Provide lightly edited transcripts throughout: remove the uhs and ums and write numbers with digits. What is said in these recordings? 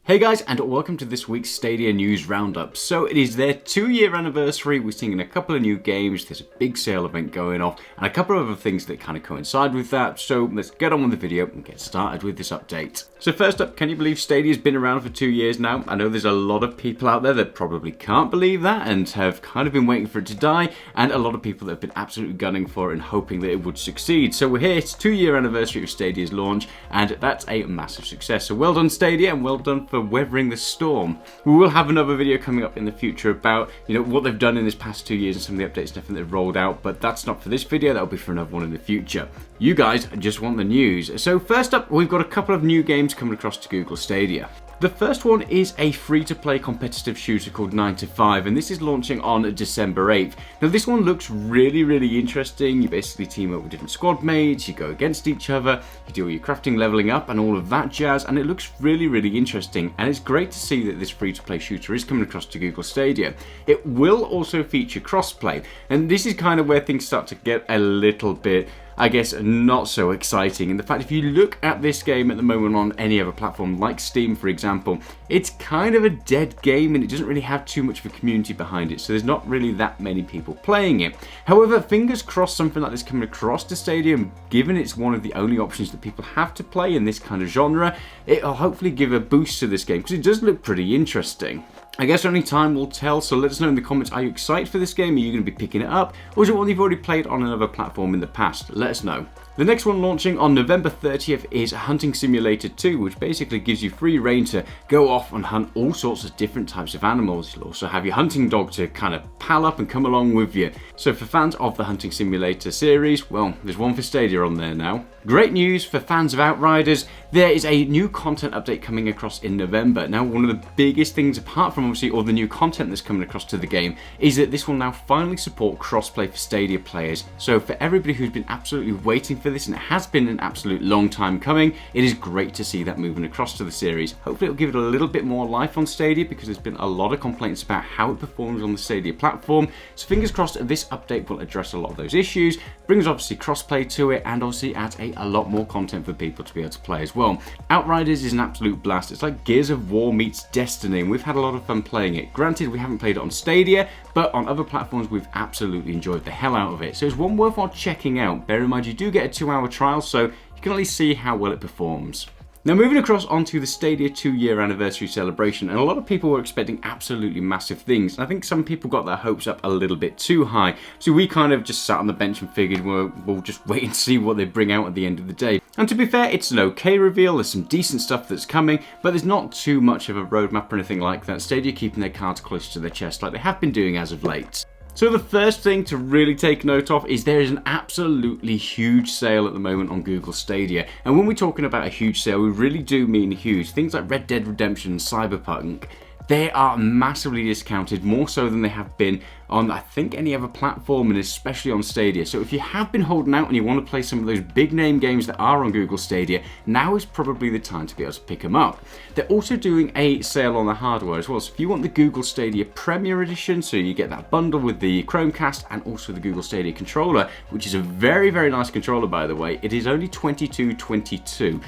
Hey guys, and welcome to this week's Stadia News Roundup. So it is their 2-year anniversary. We're seeing a couple of new games. There's a big sale event going off and a couple of other things that kind of coincide with that. So let's get on with the video and get started with this update. So first up, can you believe Stadia's been around for 2 years now? I know there's a lot of people out there that probably can't believe that and have kind of been waiting for it to die, and a lot of people that have been absolutely gunning for it and hoping that it would succeed. So we're here, it's 2-year anniversary of Stadia's launch, and that's a massive success. So well done Stadia, and well done for weathering the storm. We will have another video coming up in the future about what they've done in this past 2 years and some of the updates and they've rolled out, but that's not for this video. That'll be for another one in the future. You guys just want the news. So first up, we've got a couple of new games coming across to Google Stadia. The first one is a free-to-play competitive shooter called 9 to 5, and this is launching on December 8th. Now this one looks really interesting. You basically team up with different squad mates, you go against each other, you do all your crafting, leveling up and all of that jazz, and it looks really interesting, and it's great to see that this free-to-play shooter is coming across to Google Stadia. It will also feature crossplay, and this is kind of where things start to get a little bit, I guess, not so exciting. And the fact, if you look at this game at the moment on any other platform like Steam for example, it's kind of a dead game and it doesn't really have too much of a community behind it, so there's not really that many people playing it. However, fingers crossed something like this coming across to Stadium, given it's one of the only options that people have to play in this kind of genre, it'll hopefully give a boost to this game because it does look pretty interesting. I guess only time will tell, so let us know in the comments, are you excited for this game? Are you going to be picking it up? Or is it one you've already played on another platform in the past? Let us know. The next one launching on November 30th is Hunting Simulator 2, which basically gives you free reign to go off and hunt all sorts of different types of animals. You'll also have your hunting dog to kind of pal up and come along with you. So for fans of the Hunting Simulator series, well, there's one for Stadia on there now. Great news for fans of Outriders, there is a new content update coming across in November. Now, one of the biggest things, apart from obviously all the new content that's coming across to the game, is that this will now finally support crossplay for Stadia players. So for everybody who's been absolutely waiting for this, and it has been an absolute long time coming, it is great to see that moving across to the series. Hopefully it'll give it a little bit more life on Stadia, because there's been a lot of complaints about how it performs on the Stadia platform. So fingers crossed this update will address a lot of those issues, brings obviously crossplay to it, and obviously adds a lot more content for people to be able to play as well. Outriders is an absolute blast. It's like Gears of War meets Destiny, and we've had a lot of fun playing it. Granted, we haven't played it on Stadia, but on other platforms we've absolutely enjoyed the hell out of it. So it's one worthwhile checking out. Bear in mind you do get a 2-hour trial, so you can at least see how well it performs. Now moving across onto the Stadia 2-year anniversary celebration, and a lot of people were expecting absolutely massive things, and I think some people got their hopes up a little bit too high, so we kind of just sat on the bench and figured we'll just wait and see what they bring out at the end of the day. And to be fair, it's an okay reveal, there's some decent stuff that's coming, but there's not too much of a roadmap or anything like that. Stadia keeping their cards close to their chest like they have been doing as of late. So the first thing to really take note of is there is an absolutely huge sale at the moment on Google Stadia. And when we're talking about a huge sale, we really do mean huge. Things like Red Dead Redemption and Cyberpunk, they are massively discounted, more so than they have been on, I think, any other platform, and especially on Stadia. So if you have been holding out and you want to play some of those big name games that are on Google Stadia, now is probably the time to be able to pick them up. They're also doing a sale on the hardware as well. So if you want the Google Stadia Premier Edition, so you get that bundle with the Chromecast and also the Google Stadia controller, which is a very nice controller by the way, it is only $22.22.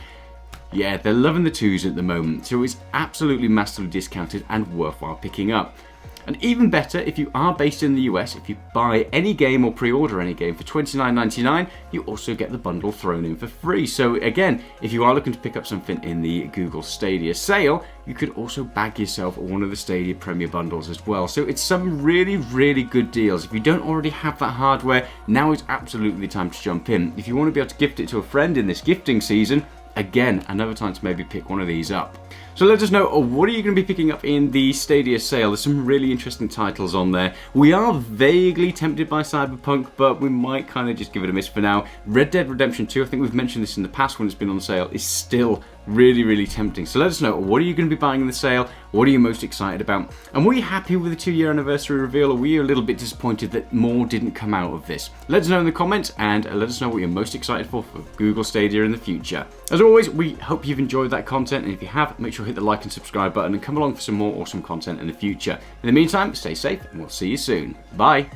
Yeah, they're loving the twos at the moment, so it's absolutely massively discounted and worthwhile picking up. And even better, if you are based in the US, if you buy any game or pre-order any game for $29.99, you also get the bundle thrown in for free. So again, if you are looking to pick up something in the Google Stadia sale, you could also bag yourself one of the Stadia Premier bundles as well. So it's some really good deals. If you don't already have that hardware, now is absolutely the time to jump in. If you want to be able to gift it to a friend in this gifting season, again, another time to maybe pick one of these up. So let us know, what are you going to be picking up in the Stadia sale? There's some really interesting titles on there. We are vaguely tempted by Cyberpunk, but we might kind of just give it a miss for now. Red Dead Redemption 2, I think we've mentioned this in the past when it's been on sale, is still really tempting. So let us know, what are you going to be buying in the sale? What are you most excited about? And were you happy with the 2-year anniversary reveal, or were you a little bit disappointed that more didn't come out of this? Let us know in the comments, and let us know what you're most excited for Google Stadia in the future. As always, we hope you've enjoyed that content, and if you have, make sure to hit the like and subscribe button and come along for some more awesome content in the future. In the meantime, stay safe and we'll see you soon. Bye.